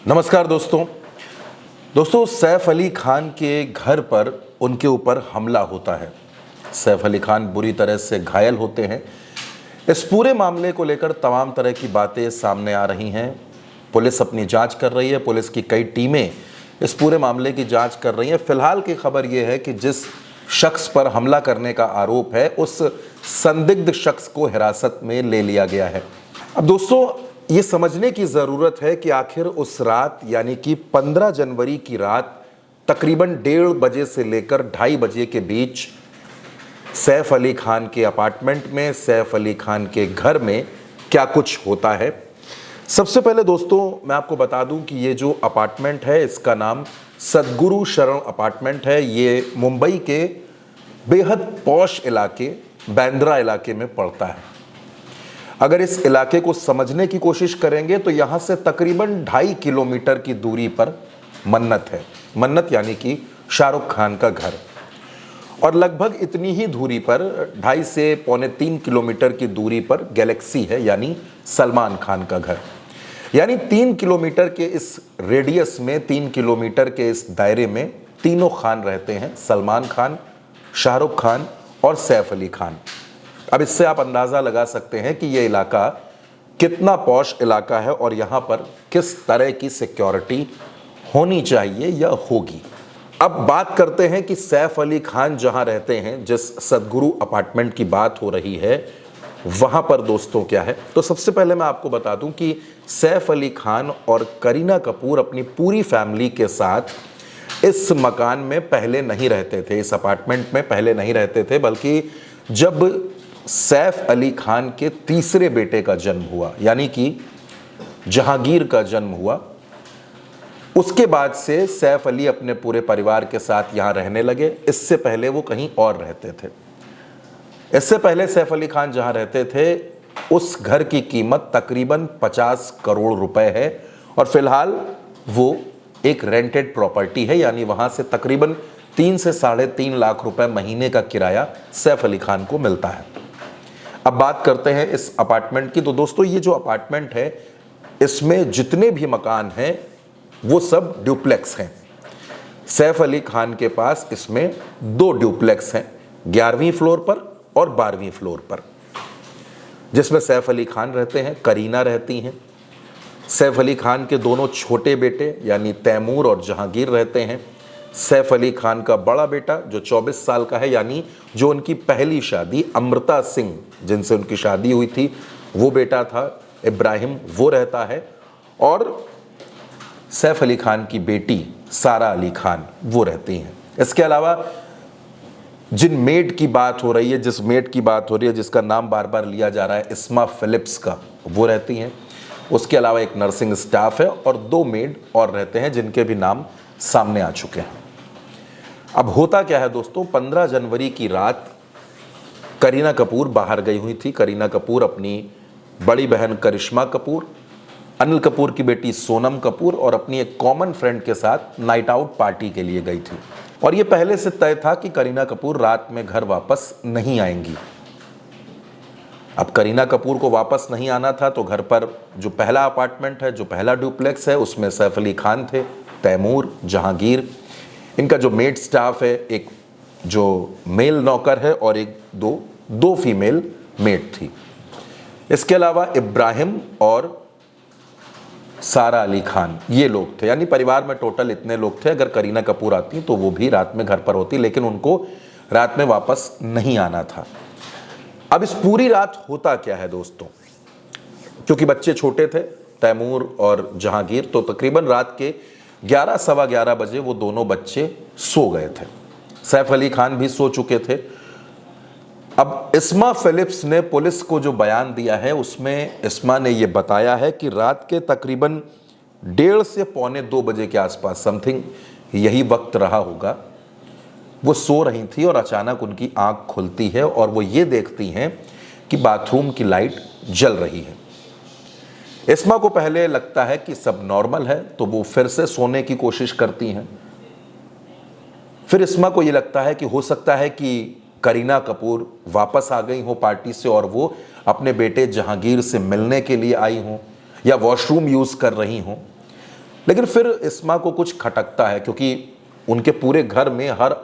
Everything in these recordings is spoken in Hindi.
नमस्कार दोस्तों सैफ अली खान के घर पर उनके ऊपर हमला होता है। सैफ अली खान बुरी तरह से घायल होते हैं। इस पूरे मामले को लेकर तमाम तरह की बातें सामने आ रही हैं। पुलिस अपनी जांच कर रही है। पुलिस की कई टीमें इस पूरे मामले की जांच कर रही हैं। फिलहाल की खबर यह है कि जिस शख्स पर हमला करने का आरोप है उस संदिग्ध शख्स को हिरासत में ले लिया गया है। अब दोस्तों ये समझने की ज़रूरत है कि आखिर उस रात यानी कि 15 जनवरी की रात तकरीबन 1:30 बजे से लेकर 2:30 बजे के बीच सैफ अली खान के अपार्टमेंट में, सैफ अली खान के घर में क्या कुछ होता है। सबसे पहले दोस्तों मैं आपको बता दूं कि ये जो अपार्टमेंट है इसका नाम सद्गुरु शरण अपार्टमेंट है। ये मुंबई के बेहद पॉश इलाके बांद्रा इलाके में पड़ता है। अगर इस इलाके को समझने की कोशिश करेंगे तो यहाँ से तकरीबन 2.5 किलोमीटर की दूरी पर मन्नत है। मन्नत यानी कि शाहरुख खान का घर, और लगभग इतनी ही दूरी पर 2.5 से 2.25 किलोमीटर की दूरी पर गैलेक्सी है यानी सलमान खान का घर। यानी 3 किलोमीटर के इस रेडियस में, 3 किलोमीटर के इस दायरे में तीनों खान रहते हैं, सलमान खान, शाहरुख खान और सैफ अली खान। अब इससे आप अंदाज़ा लगा सकते हैं कि ये इलाका कितना पॉश इलाका है और यहाँ पर किस तरह की सिक्योरिटी होनी चाहिए या होगी। अब बात करते हैं कि सैफ अली खान जहाँ रहते हैं, जिस सद्गुरु अपार्टमेंट की बात हो रही है, वहाँ पर दोस्तों क्या है। तो सबसे पहले मैं आपको बता दूं कि सैफ अली खान और करीना कपूर अपनी पूरी फैमिली के साथ इस मकान में पहले नहीं रहते थे, इस अपार्टमेंट में पहले नहीं रहते थे, बल्कि जब सैफ अली खान के तीसरे बेटे का जन्म हुआ यानी कि जहांगीर का जन्म हुआ, उसके बाद से सैफ अली अपने पूरे परिवार के साथ यहाँ रहने लगे। इससे पहले वो कहीं और रहते थे। इससे पहले सैफ अली खान जहाँ रहते थे उस घर की कीमत तकरीबन 50 करोड़ रुपए है और फिलहाल वो एक रेंटेड प्रॉपर्टी है, यानी वहाँ से तकरीबन 3 से 3.5 लाख रुपए महीने का किराया सैफ अली खान को मिलता है। अब बात करते हैं इस अपार्टमेंट की। तो दोस्तों ये जो अपार्टमेंट है इसमें जितने भी मकान हैं वो सब ड्यूप्लेक्स हैं। सैफ अली खान के पास इसमें 2 ड्यूप्लेक्स हैं, 11वीं फ्लोर पर और 12वीं फ्लोर पर, जिसमें सैफ अली खान रहते हैं, करीना रहती हैं। सैफ अली खान के दोनों छोटे बेटे यानी तैमूर और जहांगीर रहते हैं। सैफ अली खान का बड़ा बेटा जो 24 साल का है, यानी जो उनकी पहली शादी अमृता सिंह जिनसे उनकी शादी हुई थी वो बेटा था इब्राहिम, वो रहता है। और सैफ अली खान की बेटी सारा अली खान वो रहती हैं। इसके अलावा जिन मेड की बात हो रही है, जिस मेड की बात हो रही है जिसका नाम बार बार लिया जा रहा है इस्मा फिलिप्स का, वो रहती हैं। उसके अलावा एक नर्सिंग स्टाफ है और 2 मेड और रहते हैं जिनके भी नाम सामने आ चुके हैं। अब होता क्या है दोस्तों, 15 जनवरी की रात करीना कपूर बाहर गई हुई थी। करीना कपूर अपनी बड़ी बहन करिश्मा कपूर, अनिल कपूर की बेटी सोनम कपूर और अपनी एक कॉमन फ्रेंड के साथ नाइट आउट पार्टी के लिए गई थी। और ये पहले से तय था कि करीना कपूर रात में घर वापस नहीं आएंगी। अब करीना कपूर को वापस नहीं आना था तो घर पर जो पहला अपार्टमेंट है, जो पहला डुप्लेक्स है, उसमें सैफ अली खान थे, तैमूर, जहांगीर, इनका जो मेड स्टाफ है, एक जो मेल नौकर है और एक दो फीमेल मेड थी। इसके अलावा इब्राहिम और सारा अली खान ये लोग थे, यानी परिवार में टोटल इतने लोग थे। अगर करीना कपूर आती तो वो भी रात में घर पर होती, लेकिन उनको रात में वापस नहीं आना था। अब इस पूरी रात होता क्या है दोस्तों, क्योंकि बच्चे छोटे थे तैमूर और जहांगीर, तो तकरीबन रात के 11 सवा 11 बजे वो दोनों बच्चे सो गए थे। सैफ अली खान भी सो चुके थे। अब इस्मा फिलिप्स ने पुलिस को जो बयान दिया है उसमें इस्मा ने ये बताया है कि रात के तकरीबन 1:30 से 1:45 बजे के आसपास, समथिंग यही वक्त रहा होगा, वो सो रही थी और अचानक उनकी आंख खुलती है और वो ये देखती हैं कि बाथरूम की लाइट जल रही है। इस्मा को पहले लगता है कि सब नॉर्मल है तो वो फिर से सोने की कोशिश करती हैं। फिर इस्मा को ये लगता है कि हो सकता है कि करीना कपूर वापस आ गई हो पार्टी से और वो अपने बेटे जहांगीर से मिलने के लिए आई हों या वॉशरूम यूज़ कर रही हों। लेकिन फिर इस्मा को कुछ खटकता है, क्योंकि उनके पूरे घर में हर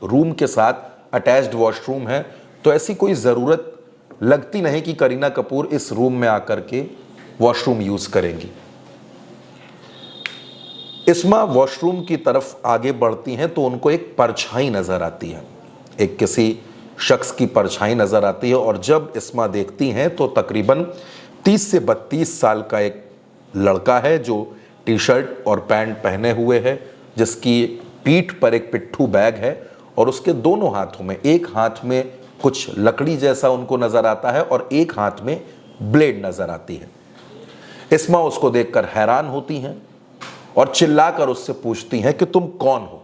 रूम के साथ अटैच्ड वॉशरूम है, तो ऐसी कोई ज़रूरत लगती नहीं कि करीना कपूर इस रूम में आकर के वॉशरूम यूज़ करेंगी। इस्मा वॉशरूम की तरफ आगे बढ़ती हैं तो उनको एक परछाई नज़र आती है, एक किसी शख्स की परछाई नज़र आती है, और जब इस्मा देखती हैं तो तकरीबन 30 से 32 साल का एक लड़का है जो टी शर्ट और पैंट पहने हुए है, जिसकी पीठ पर एक पिट्ठू बैग है और उसके दोनों हाथों में, एक हाथ में कुछ लकड़ी जैसा उनको नज़र आता है और एक हाथ में ब्लेड नज़र आती है। इस्मा उसको देखकर हैरान होती हैं और चिल्लाकर उससे पूछती हैं कि तुम कौन हो।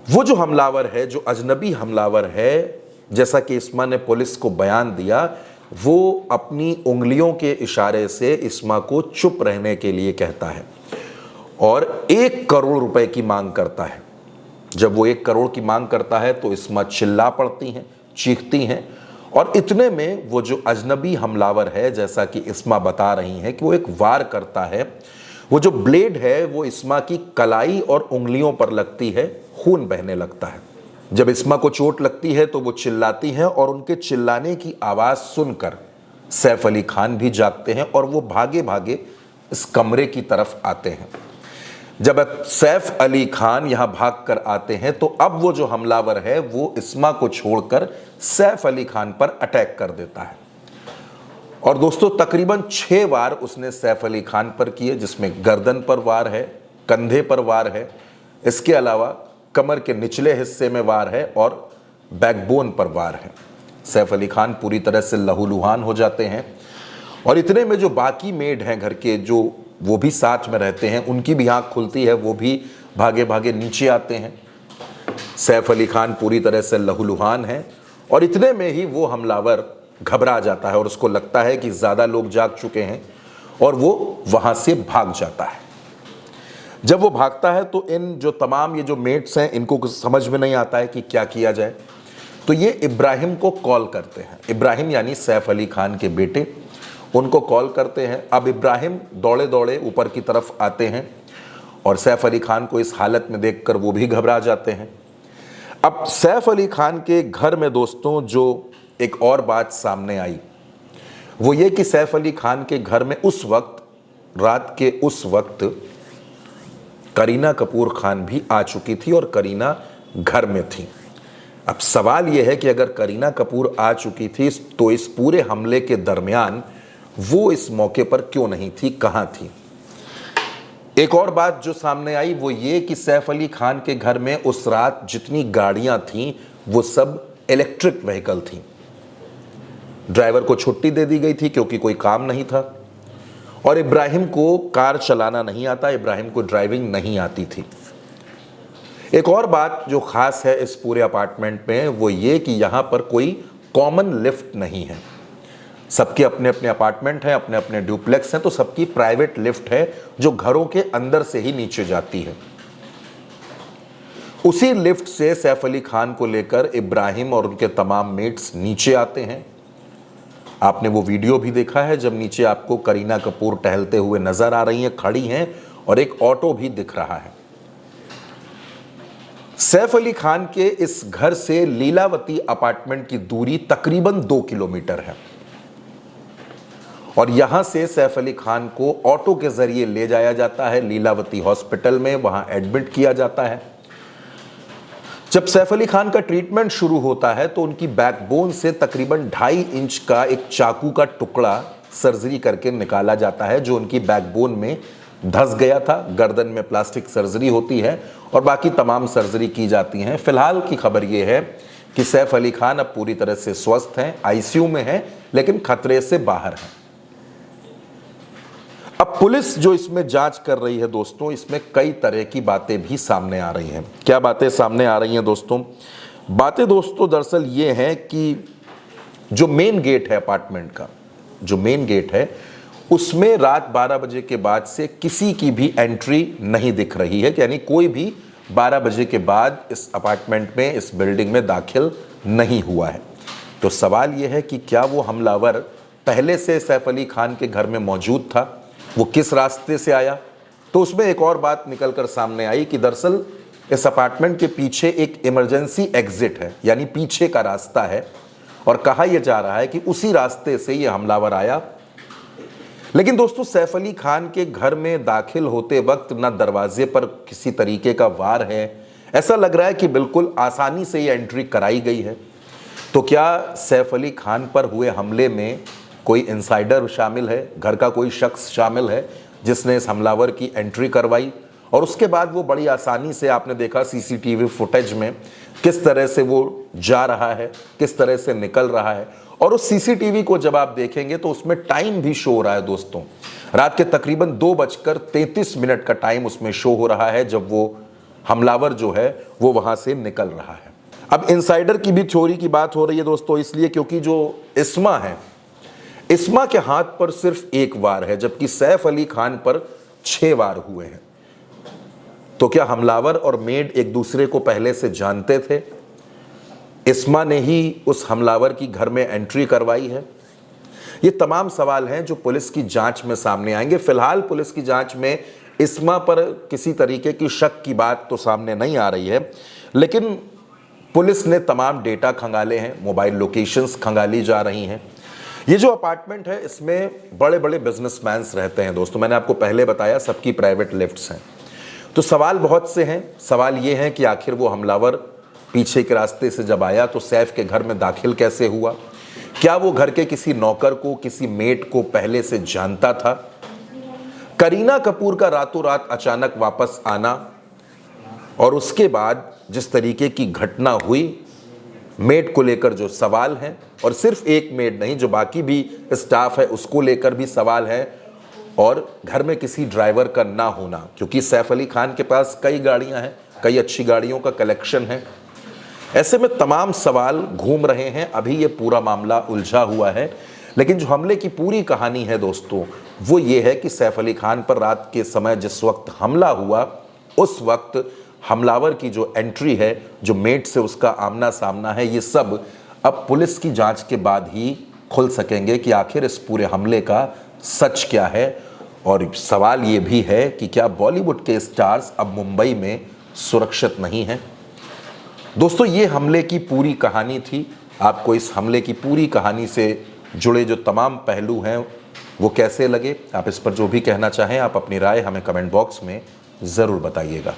वो जो हमलावर है, जो अजनबी हमलावर है, जैसा कि इस्मा ने पुलिस को बयान दिया, वो अपनी उंगलियों के इशारे से इस्मा को चुप रहने के लिए कहता है और 1 करोड़ रुपए की मांग करता है। जब वो 1 करोड़ की मांग करता है तो इस्मा चिल्ला पड़ती हैं, चीखती हैं, और इतने में वो जो अजनबी हमलावर है, जैसा कि इस्मा बता रही हैं, कि वो एक वार करता है। वो जो ब्लेड है वो इस्मा की कलाई और उंगलियों पर लगती है, खून बहने लगता है। जब इस्मा को चोट लगती है तो वो चिल्लाती हैं और उनके चिल्लाने की आवाज़ सुनकर सैफ अली खान भी जागते हैं और वो भागे भागे इस कमरे की तरफ आते हैं। जब सैफ अली खान यहाँ भाग कर आते हैं तो अब वो जो हमलावर है वो इस्मा को छोड़कर सैफ अली खान पर अटैक कर देता है। और दोस्तों तकरीबन 6 वार उसने सैफ अली खान पर किए, जिसमें गर्दन पर वार है, कंधे पर वार है, इसके अलावा कमर के निचले हिस्से में वार है और बैकबोन पर वार है। सैफ अली खान पूरी तरह से लहूलुहान हो जाते हैं और इतने में जो बाकी मेड हैं घर के, जो वो भी साथ में रहते हैं, उनकी भी आँख खुलती है, वो भी भागे भागे नीचे आते हैं। सैफ अली खान पूरी तरह से लहूलुहान है और इतने में ही वो हमलावर घबरा जाता है और उसको लगता है कि ज़्यादा लोग जाग चुके हैं और वो वहाँ से भाग जाता है। जब वो भागता है तो इन जो तमाम ये जो मेट्स हैं, इनको कुछ समझ में नहीं आता है कि क्या किया जाए, तो ये इब्राहिम को कॉल करते हैं। इब्राहिम यानी सैफ अली खान के बेटे, उनको कॉल करते हैं। अब इब्राहिम दौड़े दौड़े ऊपर की तरफ आते हैं और सैफ अली खान को इस हालत में देखकर वो भी घबरा जाते हैं। अब सैफ अली खान के घर में दोस्तों जो एक और बात सामने आई वो ये कि सैफ अली खान के घर में उस वक्त, रात के उस वक्त, करीना कपूर खान भी आ चुकी थी और करीना घर में थी। अब सवाल यह है कि अगर करीना कपूर आ चुकी थी तो इस पूरे हमले के दरमियान वो इस मौके पर क्यों नहीं थी, कहाँ थी। एक और बात जो सामने आई वो ये कि सैफ अली खान के घर में उस रात जितनी गाड़ियां थीं वो सब इलेक्ट्रिक व्हीकल थीं। ड्राइवर को छुट्टी दे दी गई थी क्योंकि कोई काम नहीं था और इब्राहिम को कार चलाना नहीं आता, इब्राहिम को ड्राइविंग नहीं आती थी। एक और बात जो खास है इस पूरे अपार्टमेंट में वो ये कि यहाँ पर कोई कॉमन लिफ्ट नहीं है। सबके अपने अपने अपार्टमेंट हैं, अपने अपने ड्यूप्लेक्स हैं, तो सबकी प्राइवेट लिफ्ट है जो घरों के अंदर से ही नीचे जाती है। उसी लिफ्ट से सैफ अली खान को लेकर इब्राहिम और उनके तमाम मेट्स नीचे आते हैं। आपने वो वीडियो भी देखा है जब नीचे आपको करीना कपूर टहलते हुए नजर आ रही हैं, खड़ी हैं, और एक ऑटो भी दिख रहा है। सैफ अली खान के इस घर से लीलावती अपार्टमेंट की दूरी तकरीबन 2 किलोमीटर है और यहां से सैफ अली खान को ऑटो के जरिए ले जाया जाता है लीलावती हॉस्पिटल में, वहां एडमिट किया जाता है। जब सैफ अली खान का ट्रीटमेंट शुरू होता है तो उनकी बैकबोन से तकरीबन 2.5 इंच का एक चाकू का टुकड़ा सर्जरी करके निकाला जाता है जो उनकी बैकबोन में धंस गया था। गर्दन में प्लास्टिक सर्जरी होती है और बाकी तमाम सर्जरी की जाती हैं। फिलहाल की खबर यह है कि सैफ अली खान अब पूरी तरह से स्वस्थ हैं, आईसीयू में हैं, लेकिन खतरे से बाहर हैं। अब पुलिस जो इसमें जांच कर रही है दोस्तों, इसमें कई तरह की बातें भी सामने आ रही हैं। क्या बातें सामने आ रही हैं दोस्तों? बातें दोस्तों दरअसल ये हैं कि जो मेन गेट है अपार्टमेंट का, जो मेन गेट है, उसमें रात 12 बजे के बाद से किसी की भी एंट्री नहीं दिख रही है, यानी कोई भी 12 बजे के बाद इस अपार्टमेंट में, इस बिल्डिंग में दाखिल नहीं हुआ है। तो सवाल यह है कि क्या वो हमलावर पहले से सैफ अली खान के घर में मौजूद था वो किस रास्ते से आया। तो उसमें एक और बात निकल कर सामने आई कि दरअसल इस अपार्टमेंट के पीछे एक इमरजेंसी एग्जिट है, यानी पीछे का रास्ता है, और कहा यह जा रहा है कि उसी रास्ते से यह हमलावर आया। लेकिन दोस्तों, सैफ अली खान के घर में दाखिल होते वक्त ना दरवाजे पर किसी तरीके का वार है, ऐसा लग रहा है कि बिल्कुल आसानी से यह एंट्री कराई गई है। तो क्या सैफ अली खान पर हुए हमले में कोई इनसाइडर शामिल है, घर का कोई शख्स शामिल है जिसने इस हमलावर की एंट्री करवाई, और उसके बाद वो बड़ी आसानी से, आपने देखा सीसीटीवी फुटेज में किस तरह से वो जा रहा है, किस तरह से निकल रहा है। और उस सीसीटीवी को जब आप देखेंगे तो उसमें टाइम भी शो हो रहा है दोस्तों, रात के तकरीबन 2:33 का टाइम उसमें शो हो रहा है जब वो हमलावर जो है वो वहां से निकल रहा है। अब इनसाइडर की भी थ्योरी की बात हो रही है दोस्तों, इसलिए क्योंकि जो इस्मा है, इस्मा के हाथ पर सिर्फ एक वार है, जबकि सैफ अली खान पर 6 वार हुए हैं। तो क्या हमलावर और मेड एक दूसरे को पहले से जानते थे? इस्मा ने ही उस हमलावर की घर में एंट्री करवाई है? ये तमाम सवाल हैं जो पुलिस की जांच में सामने आएंगे। फिलहाल पुलिस की जांच में इस्मा पर किसी तरीके की शक की बात तो सामने नहीं आ रही है, लेकिन पुलिस ने तमाम डेटा खंगाले हैं, मोबाइल लोकेशंस खंगाली जा रही हैं। ये जो अपार्टमेंट है इसमें बड़े बड़े बिजनेसमैन्स रहते हैं दोस्तों, मैंने आपको पहले बताया सबकी प्राइवेट लिफ्ट्स हैं। तो सवाल बहुत से हैं। सवाल ये है कि आखिर वो हमलावर पीछे के रास्ते से जब आया तो सैफ के घर में दाखिल कैसे हुआ? क्या वो घर के किसी नौकर को, किसी मेट को पहले से जानता था? करीना कपूर का रातों रात अचानक वापस आना और उसके बाद जिस तरीके की घटना हुई, मेड को लेकर जो सवाल हैं, और सिर्फ एक मेड नहीं, जो बाकी भी स्टाफ है उसको लेकर भी सवाल है, और घर में किसी ड्राइवर का ना होना, क्योंकि सैफ अली खान के पास कई गाड़ियां हैं, कई अच्छी गाड़ियों का कलेक्शन है। ऐसे में तमाम सवाल घूम रहे हैं। अभी ये पूरा मामला उलझा हुआ है, लेकिन जो हमले की पूरी कहानी है दोस्तों वो ये है कि सैफ अली खान पर रात के समय जिस वक्त हमला हुआ, उस वक्त हमलावर की जो एंट्री है, जो मेट से उसका आमना सामना है, ये सब अब पुलिस की जांच के बाद ही खुल सकेंगे कि आखिर इस पूरे हमले का सच क्या है। और सवाल ये भी है कि क्या बॉलीवुड के स्टार्स अब मुंबई में सुरक्षित नहीं हैं? दोस्तों, ये हमले की पूरी कहानी थी। आपको इस हमले की पूरी कहानी से जुड़े जो तमाम पहलू हैं वो कैसे लगे? आप इस पर जो भी कहना चाहें, आप अपनी राय हमें कमेंट बॉक्स में ज़रूर बताइएगा।